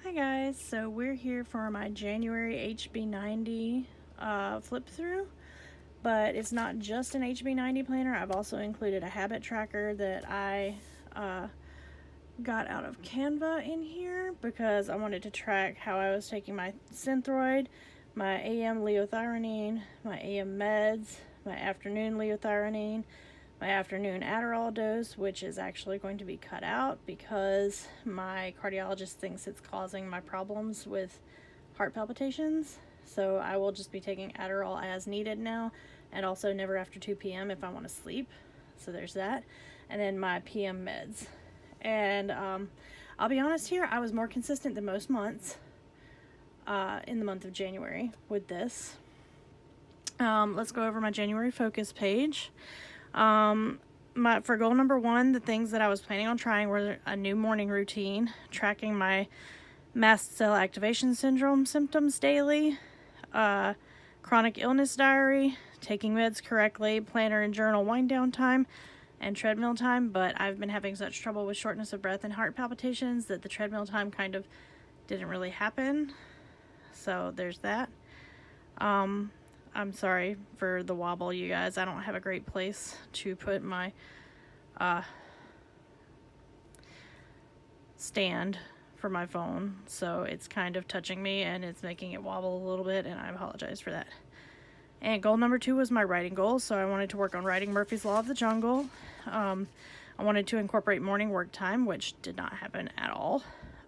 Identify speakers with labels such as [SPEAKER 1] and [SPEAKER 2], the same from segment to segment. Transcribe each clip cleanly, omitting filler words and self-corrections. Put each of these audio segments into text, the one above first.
[SPEAKER 1] Hi guys, so we're here for my January HB90 flip through, but it's not just an HB90 planner. I've also included a habit tracker that I got out of Canva in here because I wanted to track how I was taking my Synthroid, my AM liothyronine, my AM meds, my afternoon liothyronine, my afternoon Adderall dose, which is actually going to be cut out because my cardiologist thinks it's causing my problems with heart palpitations. So I will just be taking Adderall as needed now, and also never after 2 p.m. if I want to sleep. So there's that. And then my PM meds. And I'll be honest here, I was more consistent than most months in the month of January with this. Let's go over my January focus page. For goal number 1, the things that I was planning on trying were a new morning routine, tracking my mast cell activation syndrome symptoms daily, chronic illness diary, taking meds correctly, planner and journal wind down time, and treadmill time. But I've been having such trouble with shortness of breath and heart palpitations that the treadmill time kind of didn't really happen. So there's that. I'm sorry for the wobble, you guys. I don't have a great place to put my stand for my phone, so it's kind of touching me and it's making it wobble a little bit, and I apologize for that. And goal number 2 was my writing goal, so I wanted to work on writing Murphy's Law of the Jungle. I wanted to incorporate morning work time, which did not happen at all.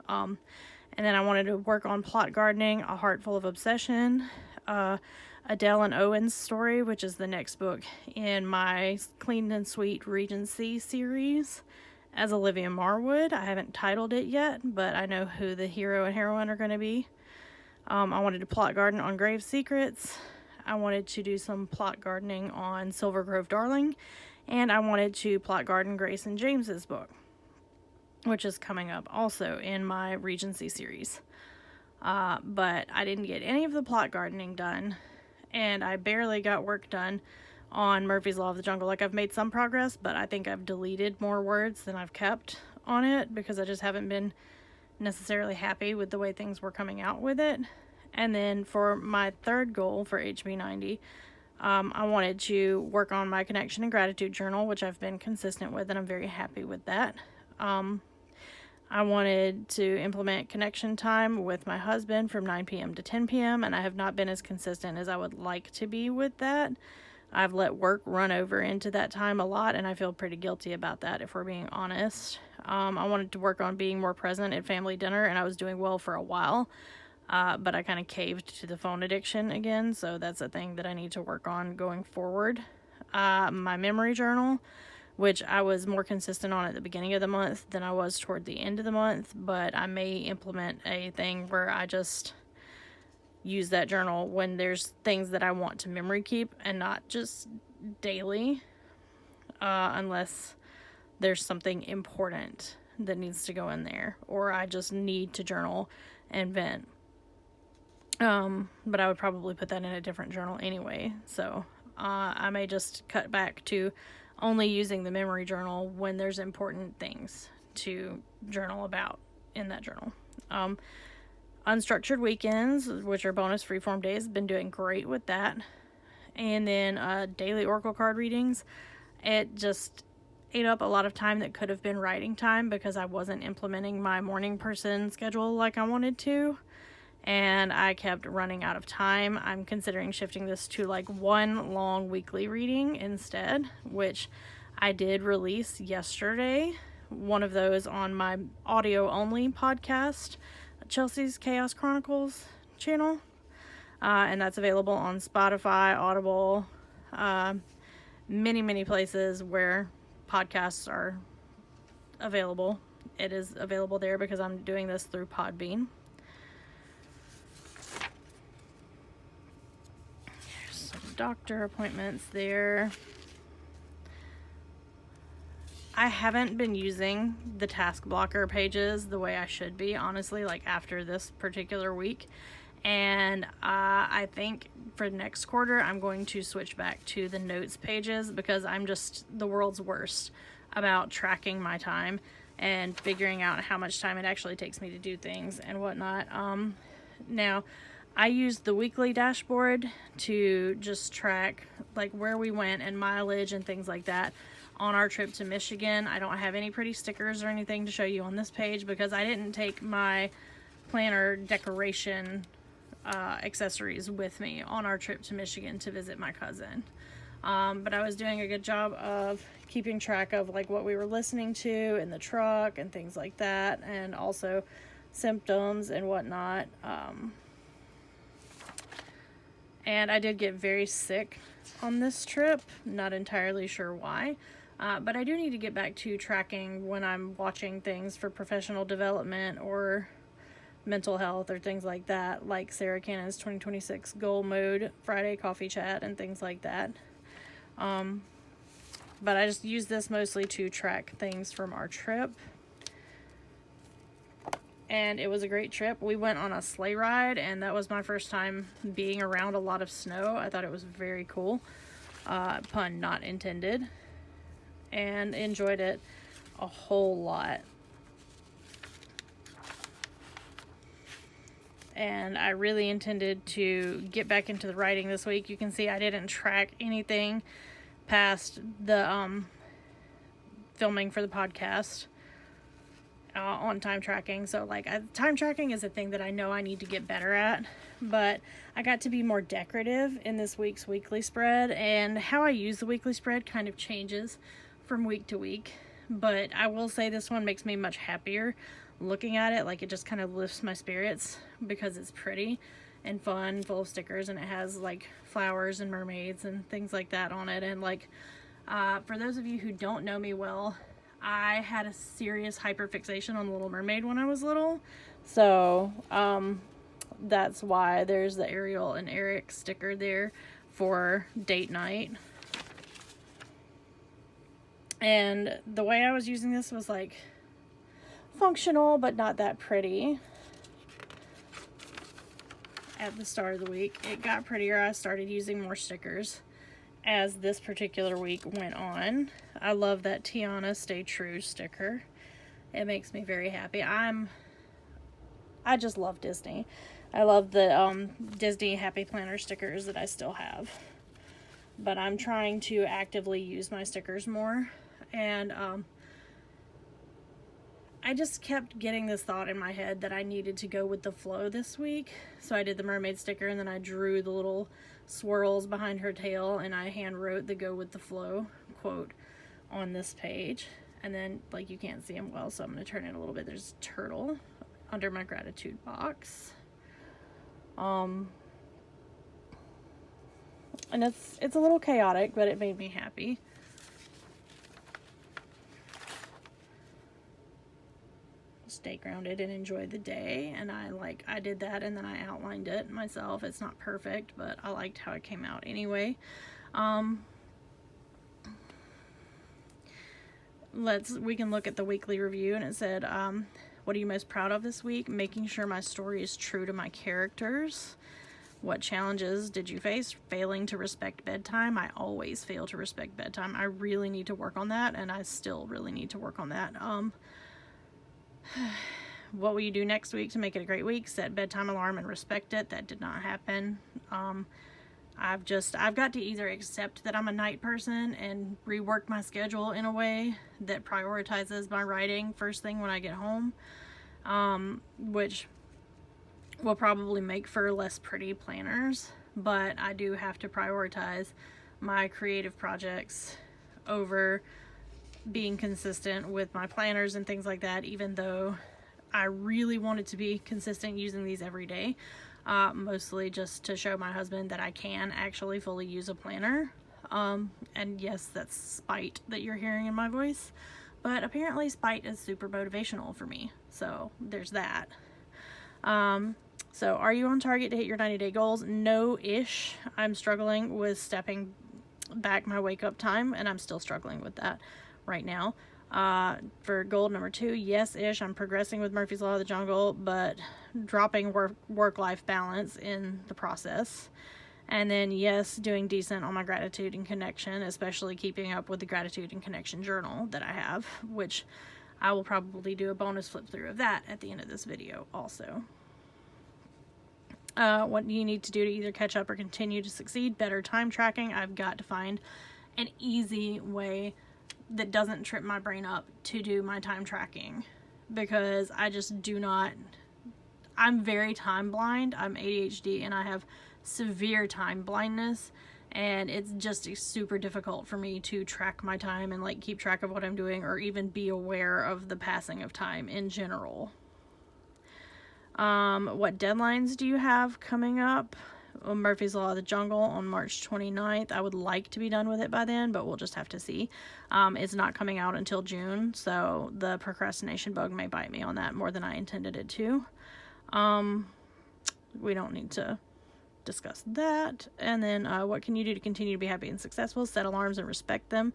[SPEAKER 1] And then I wanted to work on plot gardening, A Heart Full of Obsession, Adele and Owen's story, which is the next book in my Clean and Sweet Regency series as Olivia Marwood. I haven't titled it yet, but I know who the hero and heroine are going to be. I wanted to plot garden on Grave Secrets. I wanted to do some plot gardening on Silver Grove Darling, and I wanted to plot garden Grace and James's book, which is coming up also in my Regency series. But I didn't get any of the plot gardening done, and I barely got work done on Murphy's Law of the Jungle. Like, I've made some progress, but I think I've deleted more words than I've kept on it because I just haven't been necessarily happy with the way things were coming out with it. And then for my third goal for HB90, I wanted to work on my connection and gratitude journal, which I've been consistent with, and I'm very happy with that. I wanted to implement connection time with my husband from 9 p.m. to 10 p.m. and I have not been as consistent as I would like to be with that. I've let work run over into that time a lot, and I feel pretty guilty about that, if we're being honest. I wanted to work on being more present at family dinner, and I was doing well for a while, but I kind of caved to the phone addiction again, so that's a thing that I need to work on going forward. My memory journal, which I was more consistent on at the beginning of the month than I was toward the end of the month, but I may implement a thing where I just use that journal when there's things that I want to memory keep and not just daily, unless there's something important that needs to go in there, or I just need to journal and vent. But I would probably put that in a different journal anyway, so I may just cut back to only using the memory journal when there's important things to journal about in that journal. Unstructured weekends, which are bonus freeform days, been doing great with that. And then daily oracle card readings. It just ate up a lot of time that could have been writing time because I wasn't implementing my morning person schedule like I wanted to, and I kept running out of time. I'm considering shifting this to like one long weekly reading instead, which I did release yesterday, one of those on my audio only podcast, Chelsea's Chaos Chronicles channel, and that's available on Spotify, Audible, many places where podcasts are available. It is available there because I'm doing this through Podbean. Doctor appointments there. I haven't been using the task blocker pages the way I should be, honestly, like after this particular week. And I think for next quarter, I'm going to switch back to the notes pages because I'm just the world's worst about tracking my time and figuring out how much time it actually takes me to do things and whatnot. Now, I used the weekly dashboard to just track like where we went and mileage and things like that on our trip to Michigan. I don't have any pretty stickers or anything to show you on this page because I didn't take my planner decoration accessories with me on our trip to Michigan to visit my cousin. But I was doing a good job of keeping track of like what we were listening to in the truck and things like that, and also symptoms and whatnot. And I did get very sick on this trip, not entirely sure why, but I do need to get back to tracking when I'm watching things for professional development or mental health or things like that, like Sarra Cannon's 2026 Goal Mode Friday Coffee Chat and things like that. But I just use this mostly to track things from our trip. And it was a great trip. We went on a sleigh ride, and that was my first time being around a lot of snow. I thought it was very cool. Pun not intended. And enjoyed it a whole lot. And I really intended to get back into the writing this week. You can see I didn't track anything past the filming for the podcast on time tracking. So like time tracking is a thing that I know I need to get better at, but I got to be more decorative in this week's weekly spread, and how I use the weekly spread kind of changes from week to week. But I will say this one makes me much happier looking at it. Like, it just kind of lifts my spirits because it's pretty and fun, full of stickers, and it has like flowers and mermaids and things like that on it. And like, for those of you who don't know me well, I had a serious hyperfixation on the Little Mermaid when I was little. So that's why there's the Ariel and Eric sticker there for date night. And the way I was using this was like functional, but not that pretty. At the start of the week, it got prettier. I started using more stickers as this particular week went on. I love that Tiana Stay True sticker. It makes me very happy. I just love Disney. I love the Disney Happy Planner stickers that I still have. But I'm trying to actively use my stickers more. And I just kept getting this thought in my head that I needed to go with the flow this week. So I did the mermaid sticker, and then I drew the little swirls behind her tail, and I hand wrote the "go with the flow" quote on this page. And then, like, you can't see them well, so I'm going to turn it a little bit. There's a turtle under my gratitude box. And it's a little chaotic, but it made me happy. Stay grounded and enjoy the day, and I did that, and then I outlined it myself. It's not perfect, but I liked how it came out anyway. We can look at the weekly review, and it said, what are you most proud of this week? Making sure my story is true to my characters. What challenges did you face? Failing to respect bedtime. I always fail to respect bedtime. I really need to work on that, and I still really need to work on that. What will you do next week to make it a great week? Set bedtime alarm and respect it. That did not happen. I've got to either accept that I'm a night person and rework my schedule in a way that prioritizes my writing first thing when I get home, which will probably make for less pretty planners, but I do have to prioritize my creative projects over being consistent with my planners and things like that, even though I really wanted to be consistent using these every day, mostly just to show my husband that I can actually fully use a planner. And yes, that's spite that you're hearing in my voice, but apparently spite is super motivational for me, so there's that. So are you on target to hit your 90-day goals? No-ish. I'm struggling with stepping back my wake-up time, and I'm still struggling with that right now. For goal number 2, yes-ish, I'm progressing with Murphy's Law of the Jungle, but dropping work-life balance in the process. And then yes, doing decent on my gratitude and connection, especially keeping up with the gratitude and connection journal that I have, which I will probably do a bonus flip through of that at the end of this video also. What do you need to do to either catch up or continue to succeed? Better time tracking. I've got to find an easy way that doesn't trip my brain up to do my time tracking, because I just do not. I'm very time blind. I'm ADHD and I have severe time blindness, and it's just super difficult for me to track my time and like keep track of what I'm doing, or even be aware of the passing of time in general. What deadlines do you have coming up? Murphy's Law of the Jungle on March 29th. I would like to be done with it by then, but we'll just have to see. It's not coming out until June, so the procrastination bug may bite me on that more than I intended it to. We don't need to discuss that. And then what can you do to continue to be happy and successful? Set alarms and respect them.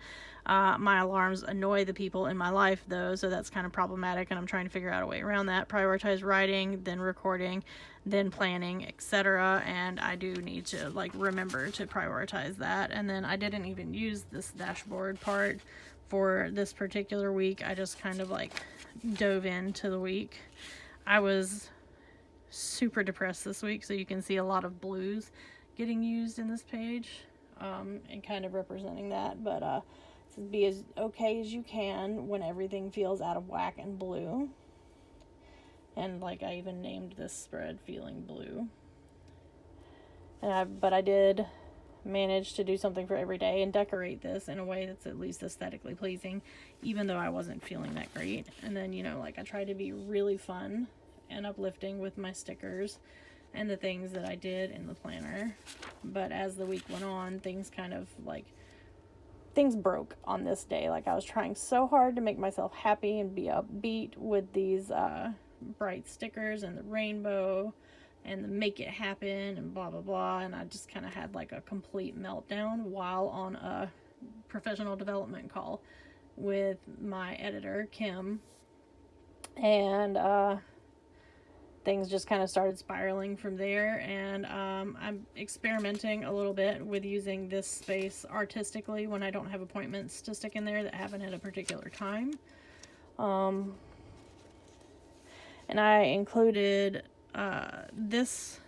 [SPEAKER 1] My alarms annoy the people in my life though, so that's kind of problematic, and I'm trying to figure out a way around that. Prioritize writing, then recording, then planning, etc. And I do need to like remember to prioritize that. And then I didn't even use this dashboard part for this particular week. I just kind of like dove into the week. I was super depressed this week, so you can see a lot of blues getting used in this page, and kind of representing that. But it says be as okay as you can when everything feels out of whack and blue. And like I even named this spread Feeling Blue. But I did manage to do something for every day and decorate this in a way that's at least aesthetically pleasing, even though I wasn't feeling that great. And then, you know, like I tried to be really fun and uplifting with my stickers and the things that I did in the planner. But as the week went on, things broke on this day. Like I was trying so hard to make myself happy and be upbeat with these bright stickers and the rainbow and the make it happen and blah blah blah, and I just kind of had like a complete meltdown while on a professional development call with my editor Kim, and things just kind of started spiraling from there. And I'm experimenting a little bit with using this space artistically when I don't have appointments to stick in there that happen at a particular time. And I included this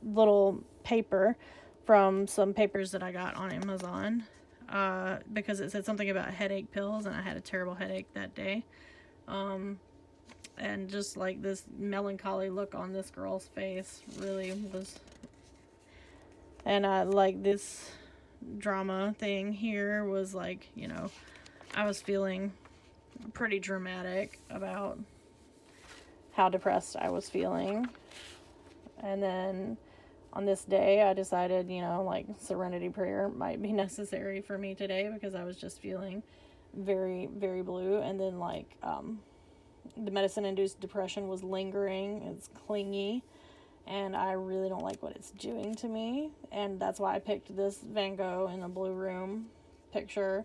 [SPEAKER 1] little paper from some papers that I got on Amazon, because it said something about headache pills, and I had a terrible headache that day. And just like this melancholy look on this girl's face really was, and like this drama thing here was like, you know, I was feeling pretty dramatic about how depressed I was feeling. And then on this day I decided, you know, like serenity prayer might be necessary for me today, because I was just feeling very, very blue. And then like the medicine-induced depression was lingering. It's clingy, and I really don't like what it's doing to me. And that's why I picked this Van Gogh in a blue room picture,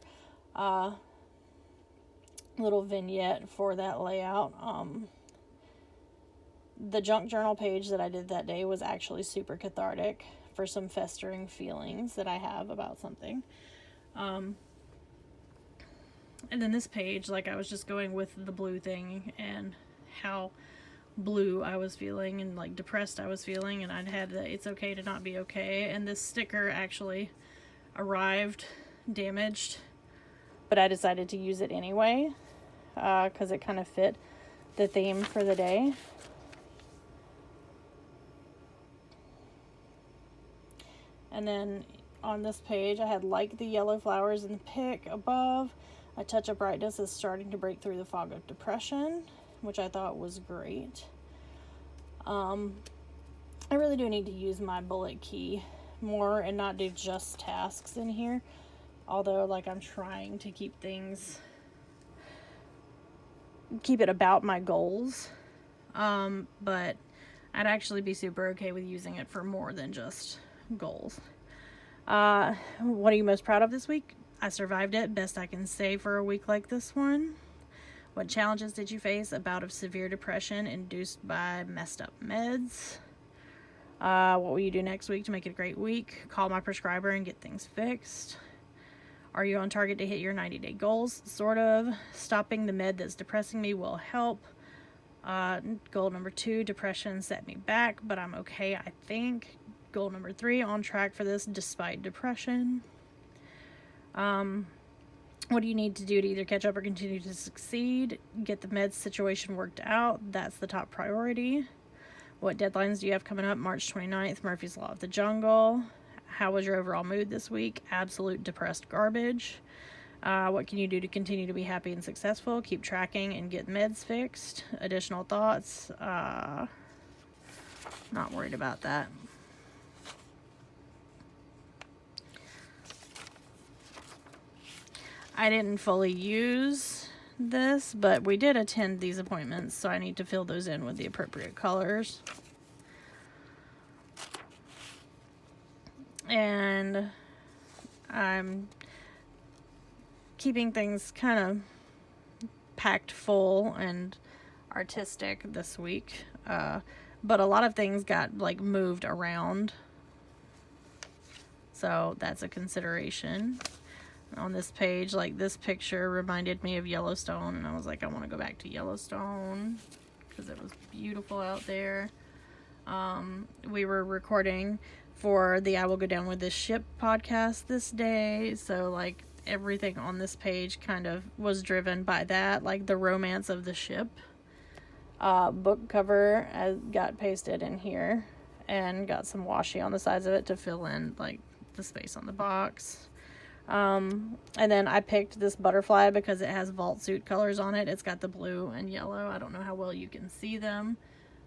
[SPEAKER 1] little vignette for that layout. The junk journal page that I did that day was actually super cathartic for some festering feelings that I have about something. And then this page, like I was just going with the blue thing and how blue I was feeling and like depressed I was feeling, and I'd had the it's okay to not be okay. And this sticker actually arrived damaged, but I decided to use it anyway, because it kind of fit the theme for the day. And then on this page I had like the yellow flowers in the pic above. A touch of brightness is starting to break through the fog of depression, which I thought was great. I really do need to use my bullet key more and not do just tasks in here. Although, like, I'm trying to keep it about my goals. But I'd actually be super okay with using it for more than just goals. What are you most proud of this week? I survived it, best I can say for a week like this one. What challenges did you face? A bout of severe depression induced by messed up meds. What will you do next week to make it a great week? Call my prescriber and get things fixed. Are you on target to hit your 90-day goals? Sort of. Stopping the med that's depressing me will help. Goal number 2, depression set me back, but I'm okay, I think. Goal number 3, on track for this despite depression. What do you need to do to either catch up or continue to succeed? Get the meds situation worked out. That's the top priority. What deadlines do you have coming up? March 29th, Murphy's Law of the Jungle. How was your overall mood this week? Absolute depressed garbage. What can you do to continue to be happy and successful? Keep tracking and get meds fixed. Additional thoughts? Not worried about that. I didn't fully use this, but we did attend these appointments, so I need to fill those in with the appropriate colors. And I'm keeping things kind of packed full and artistic this week, but a lot of things got like moved around, so that's a consideration. On this page, like this picture reminded me of Yellowstone, and I was like, I want to go back to Yellowstone because it was beautiful out there. We were recording for the I Will Go Down with This Ship podcast this day, so like everything on this page kind of was driven by that, like the romance of the ship. Book cover got pasted in here and got some washi on the sides of it to fill in like the space on the box. And then I picked this butterfly because it has vault suit colors on it. It's got the blue and yellow. I don't know how well you can see them,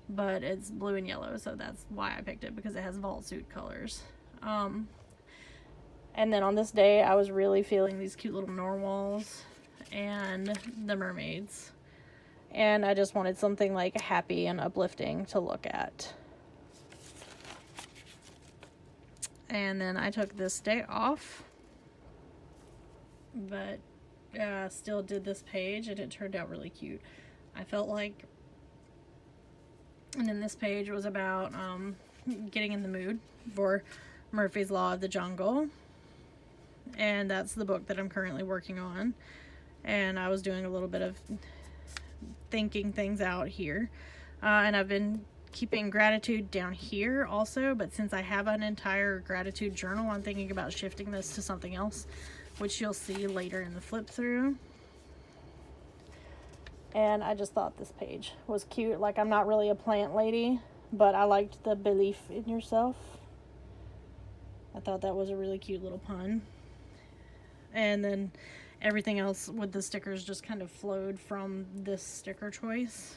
[SPEAKER 1] but it's blue and yellow, so that's why I picked it, because it has vault suit colors. And then on this day, I was really feeling these cute little narwhals and the mermaids. And I just wanted something like happy and uplifting to look at. And then I took this day off, but still did this page, and it turned out really cute. I felt like, and then this page was about getting in the mood for Murphy's Law of the Jungle, and that's the book that I'm currently working on. And I was doing a little bit of thinking things out here, and I've been keeping gratitude down here also, but since I have an entire gratitude journal, I'm thinking about shifting this to something else, which you'll see later in the flip through. And I just thought this page was cute. Like, I'm not really a plant lady, but I liked the belief in yourself. I thought that was a really cute little pun. And then everything else with the stickers just kind of flowed from this sticker choice.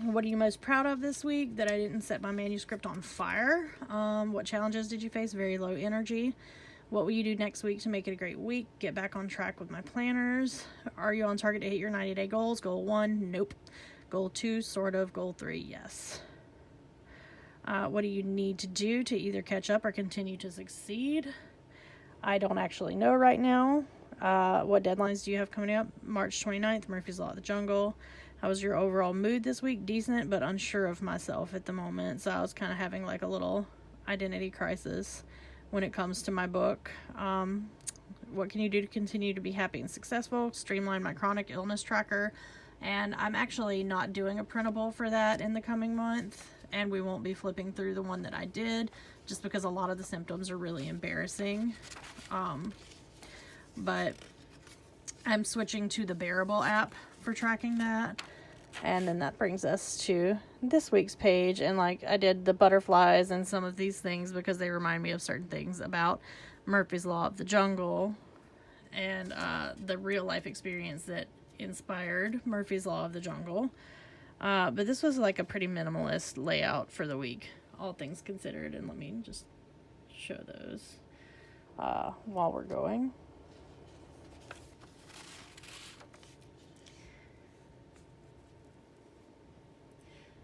[SPEAKER 1] What are you most proud of this week? That I didn't set my manuscript on fire. What challenges did you face? Very low energy. What will you do next week to make it a great week? Get back on track with my planners. Are you on target to hit your 90-day goals? Goal 1, nope. Goal 2, sort of. Goal 3, yes. What do you need to do to either catch up or continue to succeed? I don't actually know right now. What deadlines do you have coming up? March 29th, Murphy's Law of the Jungle. How was your overall mood this week? Decent, but unsure of myself at the moment. So I was kind of having like a little identity crisis when it comes to my book. What can you do to continue to be happy and successful? Streamline my chronic illness tracker. And I'm actually not doing a printable for that in the coming month. And we won't be flipping through the one that I did, just because a lot of the symptoms are really embarrassing. But I'm switching to the Bearable app for tracking that. And then that brings us to this week's page. And like, I did the butterflies and some of these things because they remind me of certain things about Murphy's Law of the Jungle and the real life experience that inspired Murphy's Law of the Jungle. But this was like a pretty minimalist layout for the week, all things considered. And let me just show those while we're going.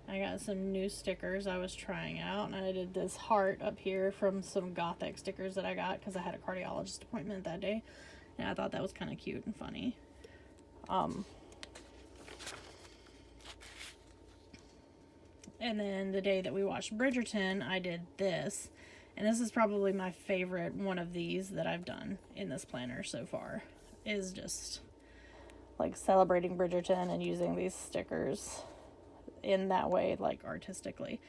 [SPEAKER 1] I got some new stickers I was trying out, and I did this heart up here from some Gothic stickers that I got because I had a cardiologist appointment that day, and I thought that was kind of cute and funny. And then the day that we watched Bridgerton, I did this, And this is probably my favorite one of these that I've done in this planner so far, is just like celebrating Bridgerton and using these stickers in that way, like artistically.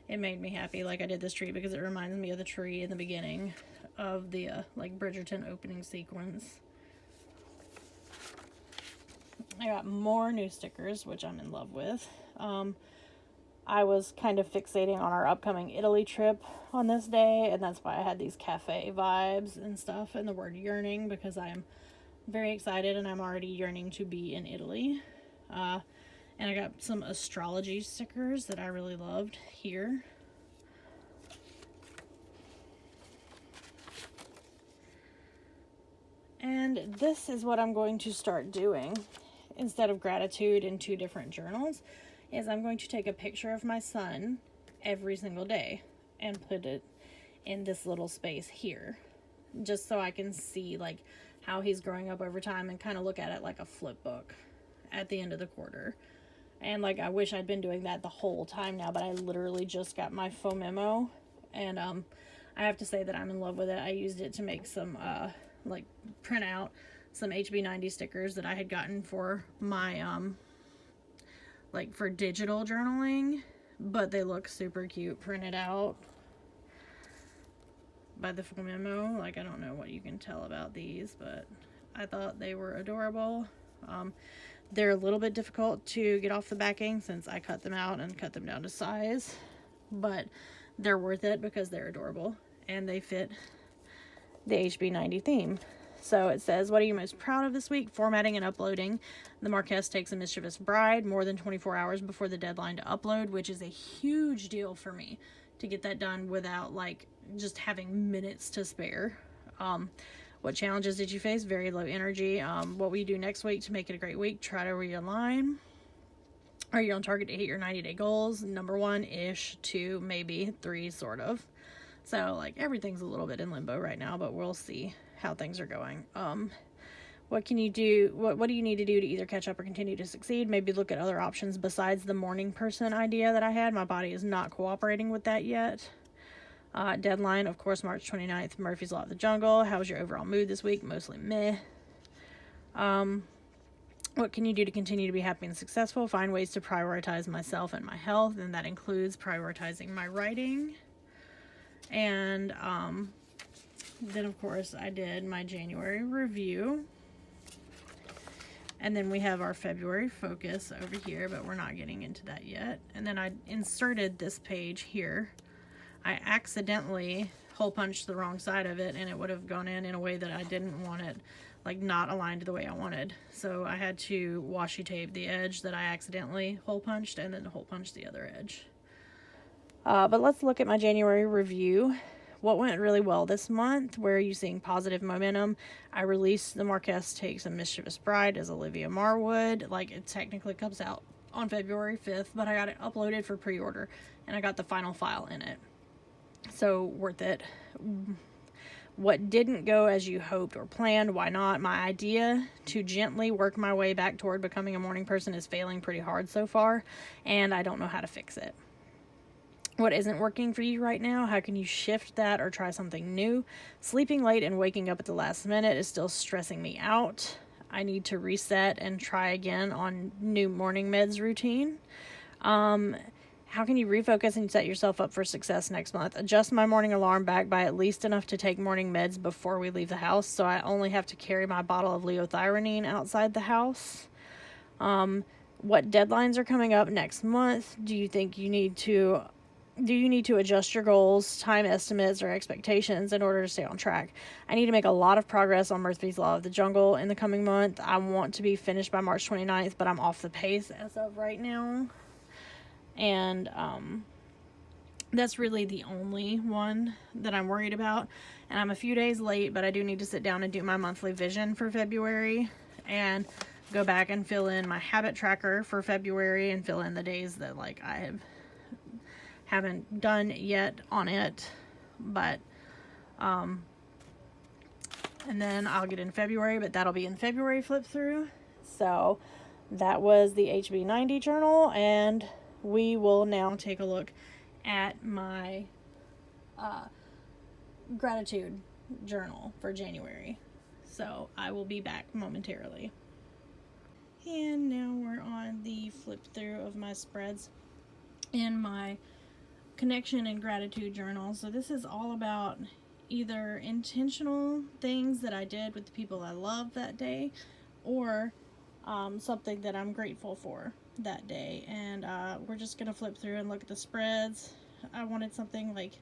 [SPEAKER 1] It made me happy. Like, I did this tree because it reminds me of the tree in the beginning of the like Bridgerton opening sequence. I got more new stickers, which I'm in love with. I was kind of fixating on our upcoming Italy trip on this day, and that's why I had these cafe vibes and stuff, and the word yearning, because I'm very excited and I'm already yearning to be in Italy. And I got some astrology stickers that I really loved here. And this is what I'm going to start doing instead of gratitude in 2 different journals, is I'm going to take a picture of my son every single day and put it in this little space here, just so I can see like how he's growing up over time and kind of look at it like a flip book at the end of the quarter. And like, I wish I'd been doing that the whole time now, but I literally just got my faux memo, and I have to say that I'm in love with it. I used it to make some like print out some HB90 stickers that I had gotten for my like for digital journaling, but they look super cute printed out by the faux memo. Like, I don't know what you can tell about these, but I thought they were adorable. They're a little bit difficult to get off the backing since I cut them out and cut them down to size, but they're worth it because they're adorable and they fit the HB90 theme. So it says, what are you most proud of this week? Formatting and uploading. The Marquess takes a mischievous bride more than 24 hours before the deadline to upload, which is a huge deal for me to get that done without like just having minutes to spare. What challenges did you face? Very low energy. What will you do next week to make it a great week? Try to realign. Are you on target to hit your 90-day goals? Number 1-ish, 2, maybe 3, sort of. So like, everything's a little bit in limbo right now, but we'll see how things are going. What can you do? What do you need to do to either catch up or continue to succeed? Maybe look at other options besides the morning person idea that I had. My body is not cooperating with that yet. Deadline, of course, March 29th, Murphy's Law of the Jungle. How's your overall mood this week? Mostly meh. What can you do to continue to be happy and successful? Find ways to prioritize myself and my health, and that includes prioritizing my writing. And then, of course, I did my January review. And then we have our February focus over here, but we're not getting into that yet. And then I inserted this page here. I accidentally hole punched the wrong side of it, and it would have gone in a way that I didn't want it, like not aligned to the way I wanted. So I had to washi tape the edge that I accidentally hole punched and then hole punch the other edge. But let's look at my January review. What went really well this month? Where are you seeing positive momentum? I released The Marquess Takes a Mischievous Bride as Olivia Marwood. Like, it technically comes out on February 5th, but I got it uploaded for pre-order, and I got the final file in it. So, worth it. What didn't go as you hoped or planned? Why not? My idea to gently work my way back toward becoming a morning person is failing pretty hard so far, and I don't know how to fix it. What isn't working for you right now? How can you shift that or try something new? Sleeping late and waking up at the last minute is still stressing me out. I need to reset and try again on new morning meds routine. How can you refocus and set yourself up for success next month? Adjust my morning alarm back by at least enough to take morning meds before we leave the house, so I only have to carry my bottle of leothyronine outside the house. What deadlines are coming up next month? Do you need to adjust your goals, time estimates, or expectations in order to stay on track? I need to make a lot of progress on Murphy's Law of the Jungle in the coming month. I want to be finished by March 29th, but I'm off the pace as of right now. And that's really the only one that I'm worried about. And I'm a few days late, but I do need to sit down and do my monthly vision for February and go back and fill in my habit tracker for February and fill in the days that like I haven't done yet on it. But and then I'll get in February, but that'll be in February flip through. So that was the HB90 journal, and we will now take a look at my gratitude journal for January. So I will be back momentarily. And now we're on the flip through of my spreads in my connection and gratitude journal. So this is all about either intentional things that I did with the people I love that day, or something that I'm grateful for that day. And we're just gonna flip through and look at the spreads. I wanted something like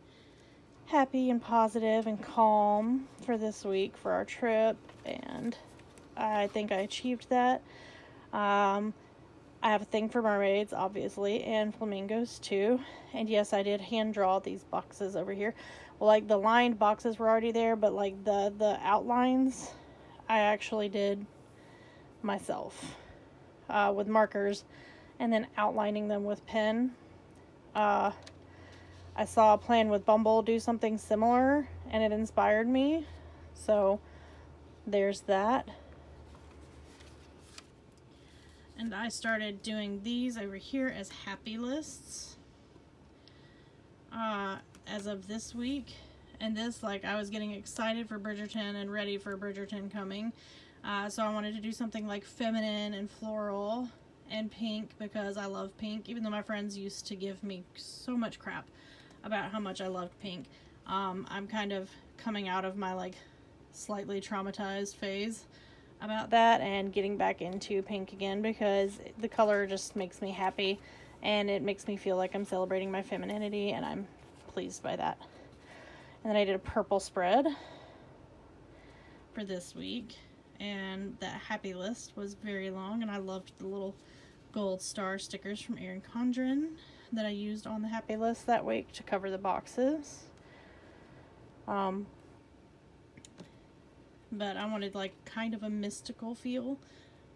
[SPEAKER 1] happy and positive and calm for this week for our trip, and I think I achieved that. I have a thing for mermaids, obviously, and flamingos too. And yes, I did hand draw these boxes over here. Well, like the lined boxes were already there, but like the outlines I actually did myself with markers, and then outlining them with pen. I saw a plan with Bumble do something similar, and it inspired me. So there's that. And I started doing these over here as happy lists as of this week. And this, like, I was getting excited for Bridgerton and ready for Bridgerton coming. So I wanted to do something like feminine and floral and pink, because I love pink, even though my friends used to give me so much crap about how much I loved pink. I'm kind of coming out of my like slightly traumatized phase about that and getting back into pink again, because the color just makes me happy and it makes me feel like I'm celebrating my femininity, and I'm pleased by that. And then I did a purple spread for this week, and that happy list was very long, and I loved the little gold star stickers from Erin Condren that I used on the happy list that week to cover the boxes. But I wanted like kind of a mystical feel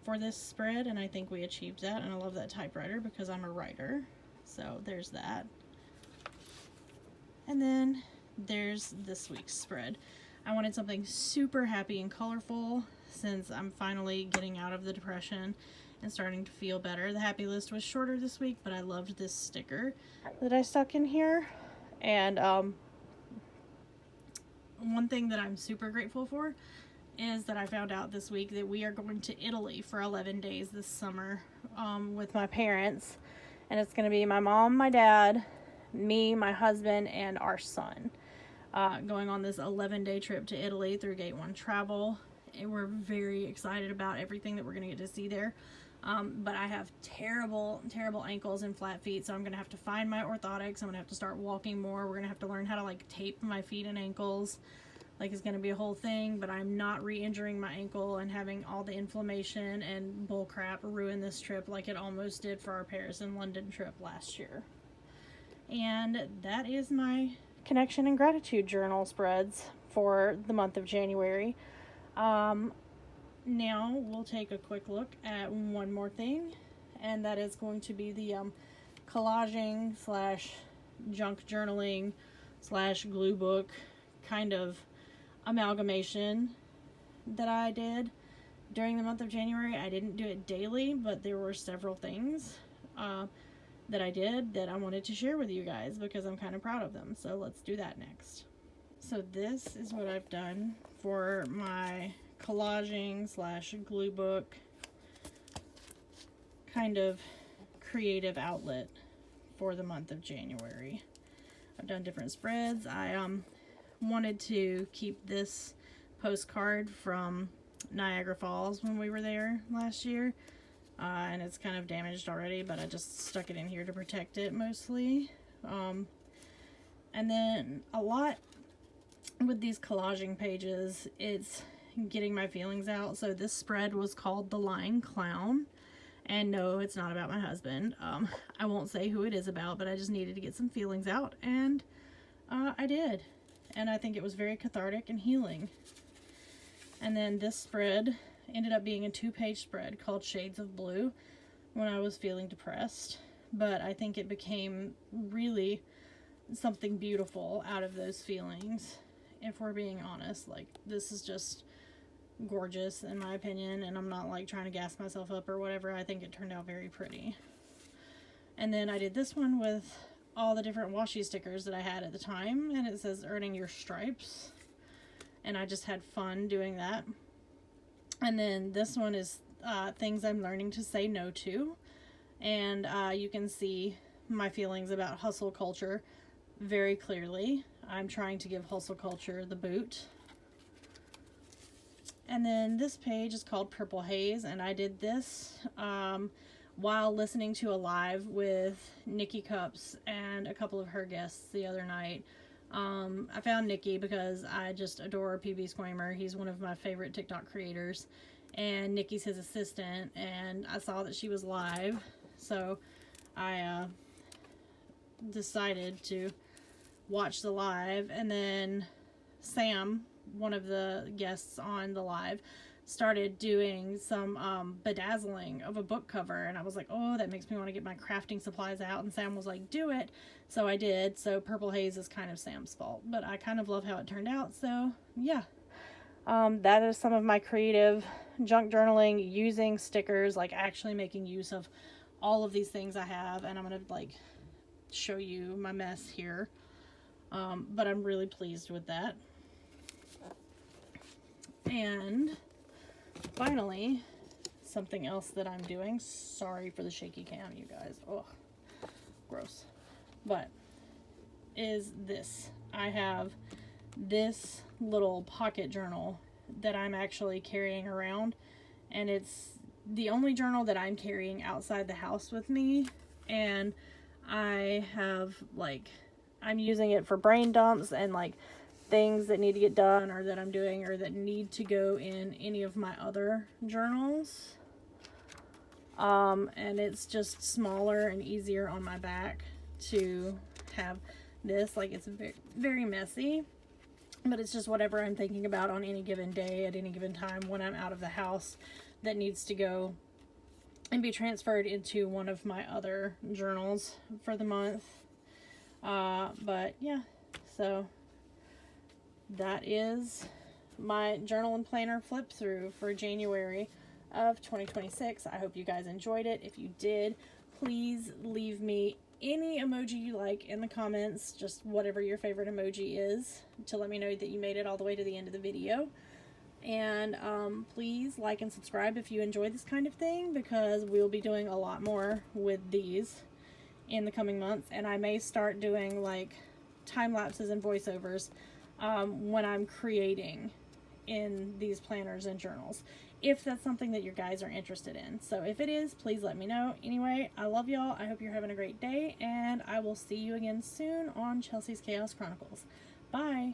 [SPEAKER 1] for this spread, and I think we achieved that. And I love that typewriter because I'm a writer. So there's that. And then there's this week's spread. I wanted something super happy and colorful since I'm finally getting out of the depression and starting to feel better. The happy list was shorter this week, but I loved this sticker that I stuck in here. And one thing that I'm super grateful for is that I found out this week that we are going to Italy for 11 days this summer with my parents. And it's going to be my mom, my dad, me, my husband, and our son going on this 11-day trip to Italy through Gate 1 Travel. And we're very excited about everything that we're going to get to see there. But I have terrible ankles and flat feet, so I'm going to have to find my orthotics. I'm going to have to start walking more. We're going to have to learn how to like tape my feet and ankles. Like, it's going to be a whole thing, but I'm not re-injuring my ankle and having all the inflammation and bullcrap ruin this trip like it almost did for our Paris and London trip last year. And that is my connection and gratitude journal spreads for the month of January. Now we'll take a quick look at one more thing, and that is going to be the collaging / junk journaling / glue book kind of amalgamation that I did during the month of January. I didn't do it daily, but there were several things that I did that I wanted to share with you guys because I'm kind of proud of them. So let's do that next. So this is what I've done for my collaging / glue book kind of creative outlet for the month of January. I've done different spreads. I wanted to keep this postcard from Niagara Falls when we were there last year, and it's kind of damaged already, but I just stuck it in here to protect it mostly. And then a lot with these collaging pages, it's getting my feelings out. So this spread was called The Lying Clown, and no, it's not about my husband. I won't say who it is about, but I just needed to get some feelings out, and I did. And I think it was very cathartic and healing. And then this spread ended up being a 2-page spread called Shades of Blue when I was feeling depressed. But I think it became really something beautiful out of those feelings, if we're being honest. Like, this is just gorgeous in my opinion, and I'm not like trying to gas myself up or whatever. I think it turned out very pretty. And then I did this one with all the different washi stickers that I had at the time, and it says earning your stripes, and I just had fun doing that. And then this one is things I'm learning to say no to, and you can see my feelings about hustle culture very clearly. I'm trying to give hustle culture the boot. And then this page is called Purple Haze, and I did this while listening to a live with Nikki Cups and a couple of her guests the other night. I found Nikki because I just adore PB Squamer. He's one of my favorite TikTok creators, and Nikki's his assistant, and I saw that she was live, so I decided to watch the live. And then Sam, one of the guests on the live, started doing some bedazzling of a book cover, and I was like, oh, that makes me want to get my crafting supplies out, and Sam was like, do it. So I did. So Purple Haze is kind of Sam's fault, but I kind of love how it turned out. So yeah, that is some of my creative junk journaling using stickers, like actually making use of all of these things I have, and I'm gonna like show you my mess here, but I'm really pleased with that. And finally, something else that I'm doing, sorry for the shaky cam, you guys, oh, gross, but is this. I have this little pocket journal that I'm actually carrying around, and it's the only journal that I'm carrying outside the house with me, and I have, like, I'm using it for brain dumps and like things that need to get done, or that I'm doing, or that need to go in any of my other journals. And it's just smaller and easier on my back to have this. Like, it's very, very messy, but it's just whatever I'm thinking about on any given day, at any given time when I'm out of the house, that needs to go and be transferred into one of my other journals for the month. But yeah, so that is my journal and planner flip through for January of 2026. I hope you guys enjoyed it. If you did, please leave me any emoji you like in the comments, just whatever your favorite emoji is, to let me know that you made it all the way to the end of the video. And please like and subscribe if you enjoy this kind of thing, because we'll be doing a lot more with these in the coming months, and I may start doing like time lapses and voiceovers when I'm creating in these planners and journals, if that's something that you guys are interested in. So if it is, please let me know. Anyway, I love y'all. I hope you're having a great day, and I will see you again soon on Chelsea's Chaos Chronicles. Bye.